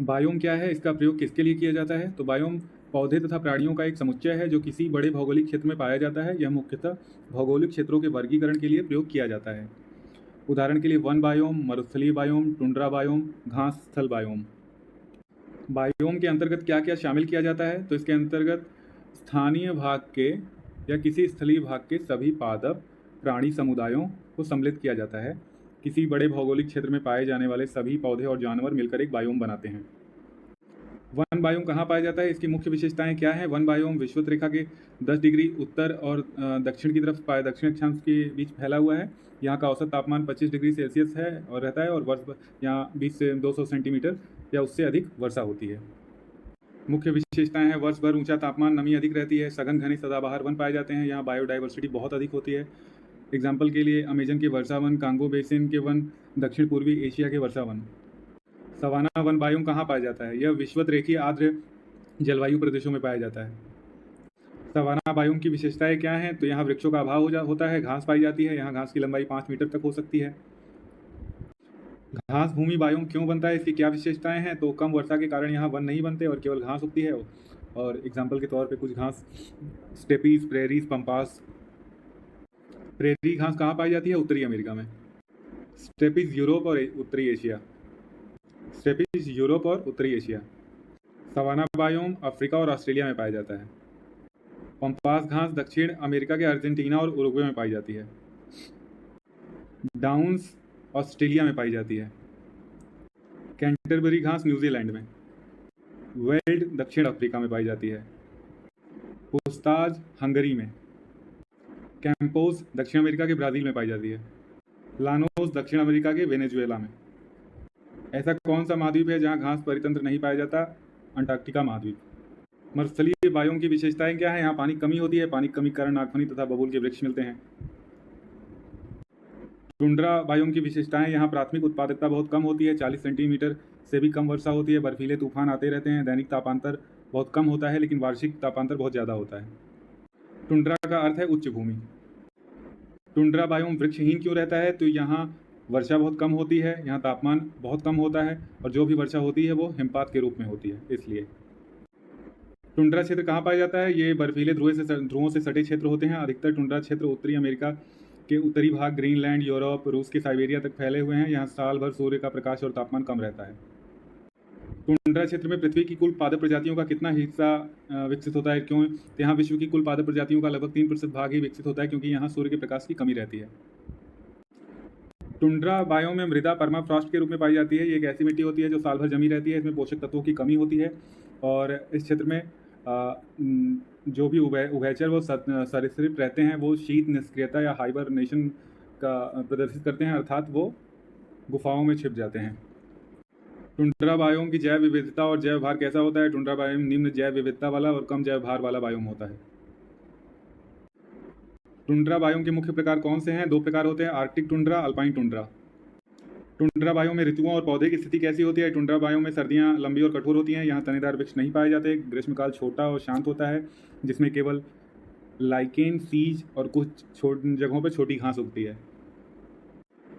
Biome क्या है, इसका प्रयोग किसके लिए किया जाता है? तो बायोम पौधे तथा प्राणियों का एक समुच्चय है जो किसी बड़े भौगोलिक क्षेत्र में पाया जाता है। यह मुख्यतः भौगोलिक क्षेत्रों के वर्गीकरण के लिए प्रयोग किया जाता है। उदाहरण के लिए वन बायोम, मरुस्थलीय बायोम, टुंड्रा बायोम, घास स्थल बायोम। बायोम के अंतर्गत क्या क्या शामिल किया जाता है? तो इसके अंतर्गत स्थानीय भाग के या किसी स्थलीय भाग के सभी पादप प्राणी समुदायों को सम्मिलित किया जाता है। किसी बड़े भौगोलिक क्षेत्र में पाए जाने वाले सभी पौधे और जानवर मिलकर एक बायोम बनाते हैं। वन बायोम कहाँ पाया जाता है? इसकी मुख्य विशेषताएं क्या हैं? वन बायोम विषुवत रेखा के 10 डिग्री उत्तर और दक्षिण की तरफ दक्षिण अक्षांश के बीच फैला हुआ है। यहाँ का औसत तापमान 25 डिग्री सेल्सियस है और रहता है, और वर्ष यहाँ 20 से 200 सेंटीमीटर या उससे अधिक वर्षा होती है। मुख्य विशेषताएं हैं: वर्ष भर ऊंचा तापमान, नमी अधिक रहती है, सघन घने सदाबहार वन पाए जाते हैं, यहाँ बायोडाइवर्सिटी बहुत अधिक होती है। एग्जाम्पल के लिए अमेजन के वर्षा वन, कांगो बेसिन के वन, दक्षिण पूर्वी एशिया के वर्षा वन। सवाना वन बायोम कहाँ पाया जाता है? यह विषुवत रेखीय आर्द्र जलवायु प्रदेशों में पाया जाता है। सवाना बायोम की विशेषताएं क्या हैं? तो यहाँ वृक्षों का अभाव होता है, घास पाई जाती है, यहाँ घास की लंबाई 5 मीटर तक हो सकती है। घास भूमि बायोम क्यों बनता है, इसकी क्या विशेषताएं हैं? तो कम वर्षा के कारण यहाँ वन नहीं बनते और केवल घास उगती है। और एग्जाम्पल के तौर पे कुछ घास स्टेपीज, प्रेरीज, पंपास। प्रेरी घास कहाँ पाई जाती है? उत्तरी अमेरिका में। स्टेपीज यूरोप और उत्तरी एशिया। स्टेपीज यूरोप और उत्तरी एशिया। सवाना बायोम अफ्रीका और ऑस्ट्रेलिया में पाया जाता है। पंपास घास दक्षिण अमेरिका के अर्जेंटीना और उरुग्वे में पाई जाती है। डाउन्स ऑस्ट्रेलिया में पाई जाती है। कैंटरबरी घास न्यूजीलैंड में। वेल्ड दक्षिण अफ्रीका में पाई जाती है। पुस्ताज हंगरी में। कैंपोज दक्षिण अमेरिका के ब्राज़ील में पाई जाती है। लानोस दक्षिण अमेरिका के वेनेजुएला में। ऐसा कौन सा महाद्वीप है जहां घास परितंत्र नहीं पाया जाता? अंटार्कटिका महाद्वीप। मरुस्थलीय बायोम की विशेषताएं क्या है? यहाँ पानी की कमी होती है, पानी की कमी के कारण नागफनी तथा बबूल के वृक्ष मिलते हैं। टुंड्रा बायोम की विशेषताएं: यहाँ प्राथमिक उत्पादकता बहुत कम होती है, 40 सेंटीमीटर से भी कम वर्षा होती है, बर्फीले तूफान आते रहते हैं, दैनिक तापांतर बहुत कम होता है लेकिन वार्षिक तापांतर बहुत ज़्यादा होता है। टुंड्रा का अर्थ है उच्च भूमि। टुंड्रा बायोम वृक्षहीन क्यों रहता है? तो यहाँ वर्षा बहुत कम होती है, यहाँ तापमान बहुत कम होता है, और जो भी वर्षा होती है वो हिमपात के रूप में होती है, इसलिए। टुंड्रा क्षेत्र कहाँ पाया जाता है? ये बर्फीले ध्रुवों से सटे क्षेत्र होते हैं। अधिकतर टुंड्रा क्षेत्र उत्तरी अमेरिका के उत्तरी भाग, ग्रीनलैंड, यूरोप, रूस के साइबेरिया तक फैले हुए हैं। यहाँ साल भर सूर्य का प्रकाश और तापमान कम रहता है। टुंड्रा क्षेत्र में पृथ्वी की कुल पादप प्रजातियों का कितना हिस्सा विकसित होता है? क्यों? तो यहाँ विश्व की कुल पादप प्रजातियों का लगभग 3% भाग ही विकसित होता है, क्योंकि यहाँ सूर्य के प्रकाश की कमी रहती है। टुंड्रा बायोम में मृदा परमाफ्रॉस्ट के रूप में पाई जाती है। ये एक ऐसी मिट्टी होती है जो साल भर जमी रहती है, इसमें पोषक तत्वों की कमी होती है, और इस क्षेत्र में जो भी उभयचर वो सरीसृप रहते हैं वो शीत निष्क्रियता या हाइबरनेशन का प्रदर्शित करते हैं, अर्थात वो गुफाओं में छिप जाते हैं। टुंड्रा बायोम की जैव विविधता और जैव भार कैसा होता है? टुंड्रा बायोम निम्न जैव विविधता वाला और कम जैव भार वाला बायोम होता है। टुंड्रा बायोम के मुख्य प्रकार कौन से हैं? 2 प्रकार होते हैं, Arctic tundra, alpine tundra. Tundra biome में ऋतुओं और पौधे की स्थिति कैसी होती है? टुंड्रा बायोम में सर्दियां लंबी और कठोर होती हैं, यहाँ तनेदार वृक्ष नहीं पाए जाते। ग्रीष्मकाल छोटा और शांत होता है, जिसमें केवल लाइकेन, सीज और कुछ जगहों पर छोटी घास उगती है।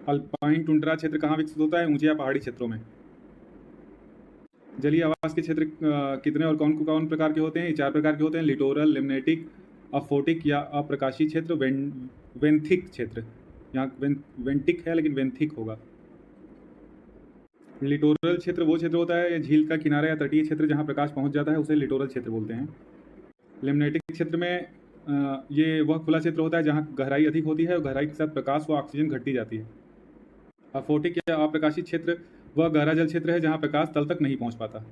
अल्पाइन टुंड्रा क्षेत्र कहाँ विकसित होता है? ऊंचे या पहाड़ी क्षेत्रों में। जलीय आवास के क्षेत्र कितने और कौन कौन प्रकार के होते हैं? 4 प्रकार के होते हैं, लिटोरल, लिम्नेटिक, अफोटिक या अप्रकाशीय क्षेत्र, वेंथिक क्षेत्र। यहाँ वेंटिक है लेकिन वेंथिक होगा। लिटोरल क्षेत्र वो क्षेत्र होता है झील का किनारा या तटीय क्षेत्र जहाँ प्रकाश पहुँच जाता है, उसे लिटोरल क्षेत्र बोलते हैं। लिम्नेटिक क्षेत्र में ये वह खुला क्षेत्र होता है जहाँ गहराई अधिक होती है और गहराई के साथ प्रकाश व ऑक्सीजन घटती जाती है। अफोटिक या अप्रकाशित क्षेत्र वह गहरा जल क्षेत्र है जहाँ प्रकाश तल तक नहीं पहुँच पाता।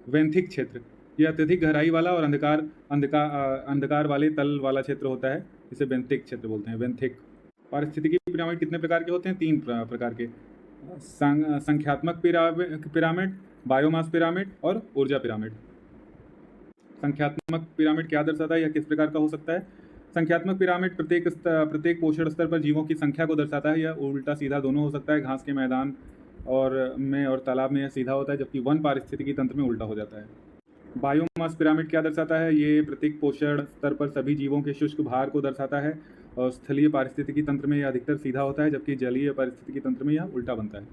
वेंथिक क्षेत्र यह अत्यधिक गहराई वाला और अंधकार वाले तल वाला क्षेत्र होता है, इसे वेंथिक क्षेत्र बोलते हैं। वेंथिक। पारिस्थितिकी पिरामिड कितने प्रकार के होते हैं? 3 प्रकार के, संख्यात्मक पिरामिड, बायोमास पिरामिड और ऊर्जा पिरामिड। संख्यात्मक पिरामिड क्या दर्शाता है या किस प्रकार का हो सकता है? संख्यात्मक पिरामिड प्रत्येक पोषण स्तर पर जीवों की संख्या को दर्शाता है। यह उल्टा सीधा दोनों हो सकता है, घास के मैदान और तालाब में यह सीधा होता है, जबकि वन पारिस्थितिकी तंत्र में उल्टा हो जाता है। बायोमास पिरामिड क्या दर्शाता है? ये प्रत्येक पोषण स्तर पर सभी जीवों के शुष्क भार को दर्शाता है, और स्थलीय पारिस्थितिकी तंत्र में यह अधिकतर सीधा होता है, जबकि जलीय पारिस्थितिकी तंत्र में यह उल्टा बनता है।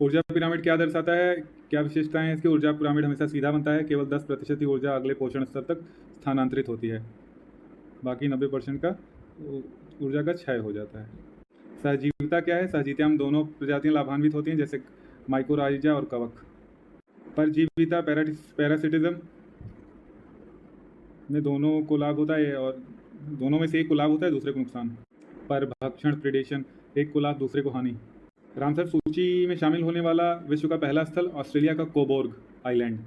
ऊर्जा पिरामिड क्या दर्शाता है, क्या विशेषताएं हैं इसकी? ऊर्जा पिरामिड हमेशा सीधा बनता है, केवल 10% ही ऊर्जा अगले पोषण स्तर तक स्थानांतरित होती है, बाकी 90% का ऊर्जा का क्षय हो जाता है। सहजीविता क्या है? सहजीविता में दोनों प्रजातियां लाभान्वित होती हैं, जैसे माइकोराइजा और कवक। परजीविता पैरासिटिज्म में दोनों को लाभ होता है, और दोनों में से एक को लाभ होता है, दूसरे को नुकसान। परभक्षण प्रेडेशन, एक को लाभ दूसरे को हानि। रामसर सूची में शामिल होने वाला विश्व का पहला स्थल ऑस्ट्रेलिया का कोबोर्ग आइलैंड।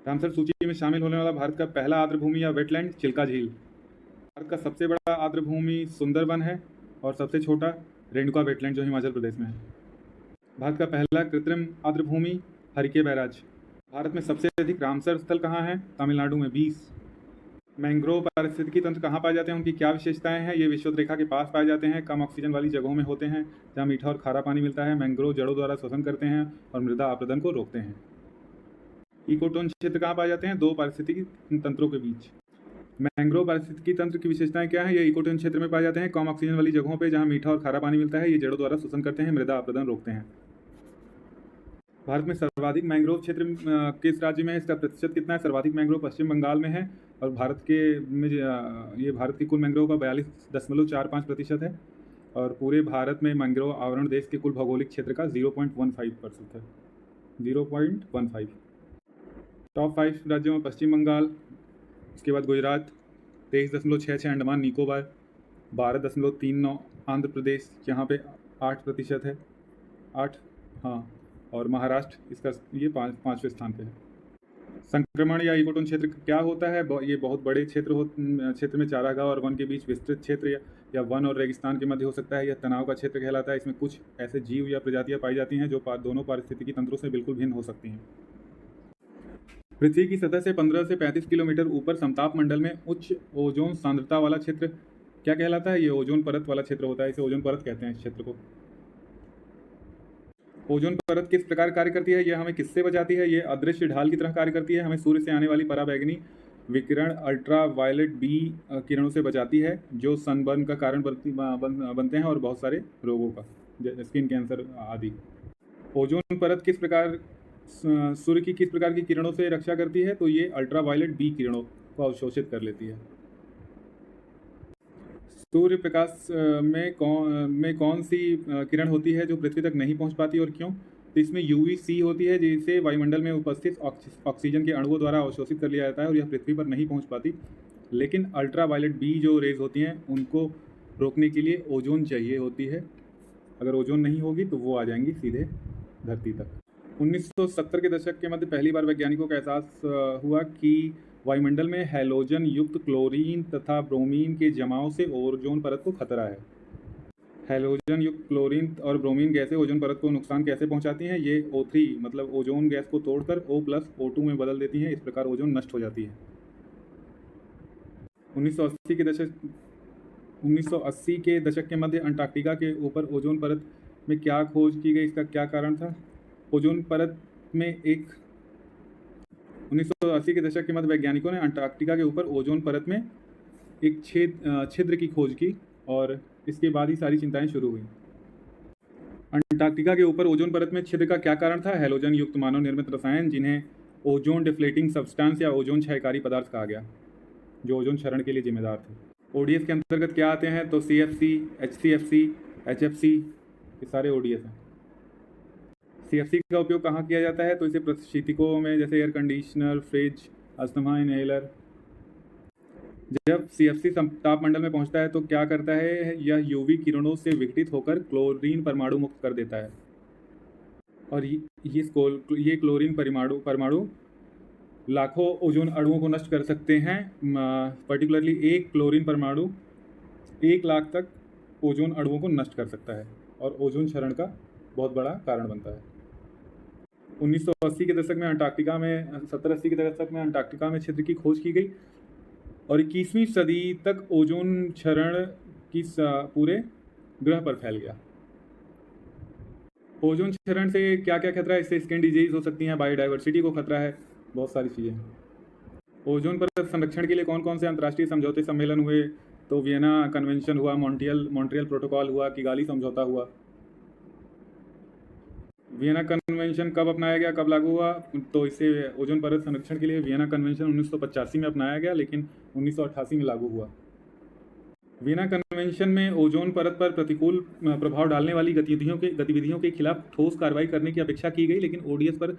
रामसर सूची में शामिल होने वाला भारत का पहला आर्द्रभूमि या वेटलैंड चिल्का झील। भारत का सबसे बड़ा आर्द्रभूमि सुंदरवन है और सबसे छोटा रेणुका वेटलैंड जो हिमाचल प्रदेश में है। भारत का पहला कृत्रिम आर्द्रभूमि हरिके बैराज। भारत में सबसे अधिक रामसर स्थल कहाँ हैं? तमिलनाडु में 20। मैंग्रोव पारिस्थितिकी तंत्र कहाँ पाए जाते हैं, उनकी क्या विशेषताएं हैं? ये विषुवत रेखा के पास पाए जाते हैं, कम ऑक्सीजन वाली जगहों में होते हैं जहाँ मीठा और खारा पानी मिलता है। मैंग्रोव जड़ों द्वारा श्वसन करते हैं और मृदा अपरदन को रोकते हैं। इकोटोन क्षेत्र कहाँ पाए जाते हैं? दो पारिस्थितिकी तंत्रों के बीच। मैंग्रोव पारिस्थितिकी तंत्र की विशेषताएं क्या है? ये इकोटोन क्षेत्र में पाए जाते हैं, कम ऑक्सीजन वाली जगहों पर जहाँ मीठा और खारा पानी मिलता है। ये जड़ों द्वारा श्वसन करते हैं, मृदा अपरदन रोकते हैं। भारत में सर्वाधिक मैंग्रोव क्षेत्र किस राज्य में है? इसका प्रतिशत कितना है? सर्वाधिक मैंग्रोव पश्चिम बंगाल में है और भारत की कुल मैंग्रोव का 42.45% है और पूरे भारत में मैंग्रोव आवरण देश के कुल भौगोलिक क्षेत्र का 0.15% है। 0.15। टॉप 5 राज्यों में पश्चिम बंगाल, इसके बाद गुजरात 23.66, अंडमान निकोबार 12.39, आंध्र प्रदेश यहाँ पे 8% है, 8 हाँ, और महाराष्ट्र इसका ये 5वें स्थान पे है। संक्रमण या इकोटोन क्षेत्र क्या होता है? ये बहुत बड़े क्षेत्र में चारागाह और वन के बीच विस्तृत क्षेत्र या वन और रेगिस्तान के मध्य हो सकता है। यह तनाव का क्षेत्र कहलाता है। इसमें कुछ ऐसे जीव या प्रजातियां पाई जाती हैं जो दोनों पारिस्थितिकी तंत्रों से बिल्कुल भिन्न हो सकती हैं। पृथ्वी की सतह से 15 से 35 किलोमीटर ऊपर समताप मंडल में उच्च ओजोन सांद्रता वाला क्षेत्र क्या कहलाता है? ये ओजोन परत वाला क्षेत्र होता है, इसे ओजोन परत कहते हैं इस क्षेत्र को। ओजोन परत किस प्रकार कार्य करती है? यह हमें किससे बचाती है? ये अदृश्य ढाल की तरह कार्य करती है, हमें सूर्य से आने वाली पराबैंगनी विकिरण अल्ट्रा वायलेट बी किरणों से बचाती है जो सनबर्न का कारण बनते हैं और बहुत सारे रोगों का, स्किन कैंसर आदि। ओजोन परत किस प्रकार सूर्य की किस प्रकार की किरणों से रक्षा करती है? तो ये अल्ट्रा वायलेट बी किरणों को अवशोषित कर लेती है। सूर्य प्रकाश में कौन सी किरण होती है जो पृथ्वी तक नहीं पहुंच पाती और क्यों? तो इसमें UVC होती है जिसे वायुमंडल में उपस्थित ऑक्सीजन के अणुओं द्वारा अवशोषित कर लिया जाता है और यह पृथ्वी पर नहीं पहुंच पाती। लेकिन अल्ट्रा वायलेट बी जो रेज होती हैं उनको रोकने के लिए ओजोन चाहिए होती है। अगर ओजोन नहीं होगी तो वो आ जाएंगी सीधे धरती तक। 1970 के दशक के मध्य पहली बार वैज्ञानिकों को एहसास हुआ कि वायुमंडल में हैलोजन युक्त क्लोरीन तथा ब्रोमीन के जमाव से ओजोन परत को खतरा है। हैलोजन युक्त क्लोरीन और ब्रोमीन गैसें ओजोन परत को नुकसान कैसे पहुंचाती हैं? ये O3 मतलब ओजोन गैस को तोड़कर O+O2 में बदल देती हैं, इस प्रकार ओजोन नष्ट हो जाती है। 1980 के दशक के मध्य अंटार्कटिका के ऊपर ओजोन परत में क्या खोज की गई, इसका क्या कारण था? ओजोन परत में 1980 के दशक के मध्य वैज्ञानिकों ने अंटार्कटिका के ऊपर ओजोन परत में एक छिद्र की खोज की और इसके बाद ही सारी चिंताएं शुरू हुई। अंटार्कटिका के ऊपर ओजोन परत में छिद्र का क्या कारण था? हैलोजन युक्त मानव निर्मित रसायन जिन्हें ओजोन डिफ्लेटिंग सब्सटेंस या ओजोन क्षयकारी पदार्थ कहा गया, जो ओजोन क्षरण के लिए जिम्मेदार थे। ODS के अंतर्गत क्या आते हैं? तो CFC, HCFC, HFC, ये सारे ODS हैं। CFC का उपयोग कहाँ किया जाता है? तो इसे प्रशीतकों में जैसे air conditioner, fridge, asthma inhaler. जब CFC तापमंडल में पहुंचता है तो क्या करता है? यह UV किरणों से विघटित होकर क्लोरीन परमाणु मुक्त कर देता है और ये क्लोरीन परमाणु लाखों ओजोन अणुओं को नष्ट कर सकते हैं। पर्टिकुलरली एक क्लोरीन परमाणु 1 लाख तक ओजोन अणुओं को नष्ट कर सकता है और ओजोन क्षरण का बहुत बड़ा कारण बनता है। 1980 के दशक में 70-80 के दशक में अंटार्कटिका में छिद्र की खोज की गई और 21वीं सदी तक ओजोन क्षरण की पूरे ग्रह पर फैल गया। ओजोन क्षरण से क्या क्या खतरा है? इससे स्किन डिजीज हो सकती हैं, बायोडाइवर्सिटी को खतरा है, बहुत सारी चीज़ें। ओजोन परत संरक्षण के लिए कौन कौन से अंतर्राष्ट्रीय समझौते सम्मेलन हुए? तो वियना कन्वेंशन हुआ, मॉन्ट्रियल प्रोटोकॉल हुआ, किगाली समझौता हुआ। वियना कन्वेंशन कब अपनाया गया, कब लागू हुआ? तो इसे ओजोन परत संरक्षण के लिए वियना कन्वेंशन 1985 में अपनाया गया, लेकिन 1988 में लागू हुआ। वियना कन्वेंशन में ओजोन परत पर प्रतिकूल प्रभाव डालने वाली गतिविधियों के खिलाफ ठोस कार्रवाई करने की अपेक्षा की गई, लेकिन ओडीएस पर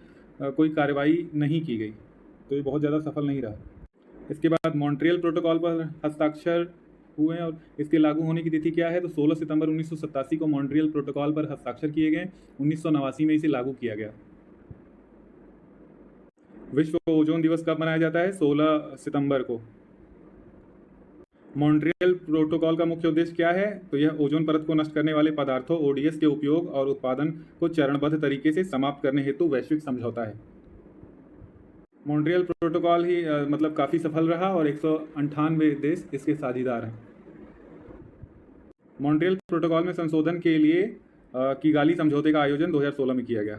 कोई कार्रवाई नहीं की गई, तो ये बहुत ज़्यादा सफल नहीं रहा। इसके बाद मॉन्ट्रियल प्रोटोकॉल पर हस्ताक्षर हुए और इसके लागू होने की तिथि क्या है? तो 16 सितंबर 1987 को मॉन्ट्रियल प्रोटोकॉल पर हस्ताक्षर किए गए। 1989 में इसे लागू किया गया। विश्व ओजोन दिवस कब मनाया जाता है? 16 सितंबर को। मॉन्ट्रियल प्रोटोकॉल का मुख्य उद्देश्य क्या है? तो यह ओजोन परत को नष्ट करने वाले पदार्थों ओडीएस के उपयोग और उत्पादन को चरणबद्ध तरीके से समाप्त करने हेतु वैश्विक समझौता है। मॉन्ट्रियल प्रोटोकॉल ही मतलब काफ़ी सफल रहा और 198 देश इसके साझीदार हैं। मॉन्ट्रियल प्रोटोकॉल में संशोधन के लिए किगाली समझौते का आयोजन 2016 में किया गया।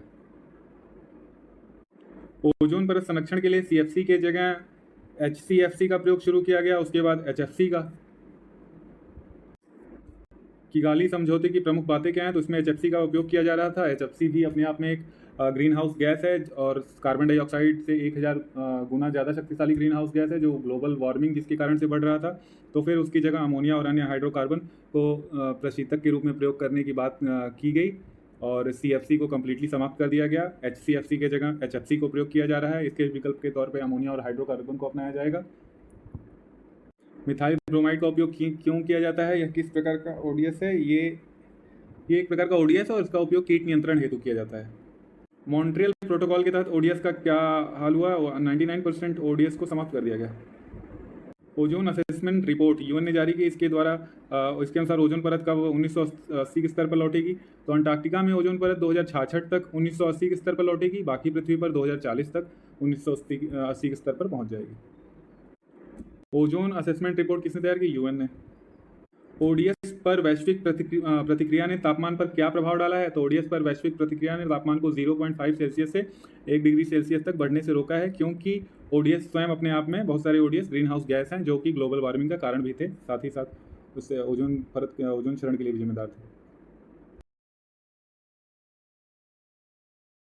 ओजोन परत संरक्षण के लिए सीएफसी के जगह एचसीएफसी का प्रयोग शुरू किया गया, उसके बाद एचएफसी का। किगाली समझौते की प्रमुख बातें क्या हैं? तो इसमें एचएफसी का उपयोग किया जा रहा था। एचएफसी भी अपने आप में एक ग्रीन हाउस गैस है और कार्बन डाइऑक्साइड से 1000 गुना ज़्यादा शक्तिशाली ग्रीन हाउस गैस है, जो ग्लोबल वार्मिंग जिसके कारण से बढ़ रहा था। तो फिर उसकी जगह अमोनिया और अन्य हाइड्रोकार्बन को प्रशीतक के रूप में प्रयोग करने की बात की गई और सीएफसी को कम्प्लीटली समाप्त कर दिया गया। एचसीएफसी के जगह एचएफसी को प्रयोग किया जा रहा है। इसके विकल्प के तौर पर अमोनिया और हाइड्रोकार्बन को अपनाया जाएगा। मिथाइल ब्रोमाइड का उपयोग क्यों किया जाता है? यह किस प्रकार का ओडीएस है? ये एक प्रकार का ओडीएस है और इसका उपयोग कीट नियंत्रण हेतु किया जाता है। मॉन्ट्रियल प्रोटोकॉल के तहत ओडीएस का क्या हाल हुआ? 99% ओडीएस को समाप्त कर दिया गया। ओजोन असेसमेंट रिपोर्ट यूएन ने जारी की। इसके द्वारा इसके अनुसार ओजोन परत कब 1980 के स्तर पर लौटेगी? तो अंटार्कटिका में ओजोन परत 2066 तक 1980 के स्तर पर लौटेगी, बाकी पृथ्वी पर 2040 तक 1980 के स्तर पर पहुंच जाएगी। ओजोन असेसमेंट रिपोर्ट किसने तैयार की? यूएन ने। ओडीएस पर वैश्विक प्रतिक्रिया ने तापमान पर क्या प्रभाव डाला है? तो ओडीएस पर वैश्विक प्रतिक्रिया ने तापमान को 0.5 सेल्सियस से 1 डिग्री सेल्सियस तक बढ़ने से रोका है, क्योंकि ओडीएस स्वयं अपने आप में बहुत सारे ओडीएस ग्रीन हाउस गैस हैं जो कि ग्लोबल वार्मिंग का कारण भी थे, साथ ही साथ उससे ओजोन क्षरण के लिए भी जिम्मेदार थे।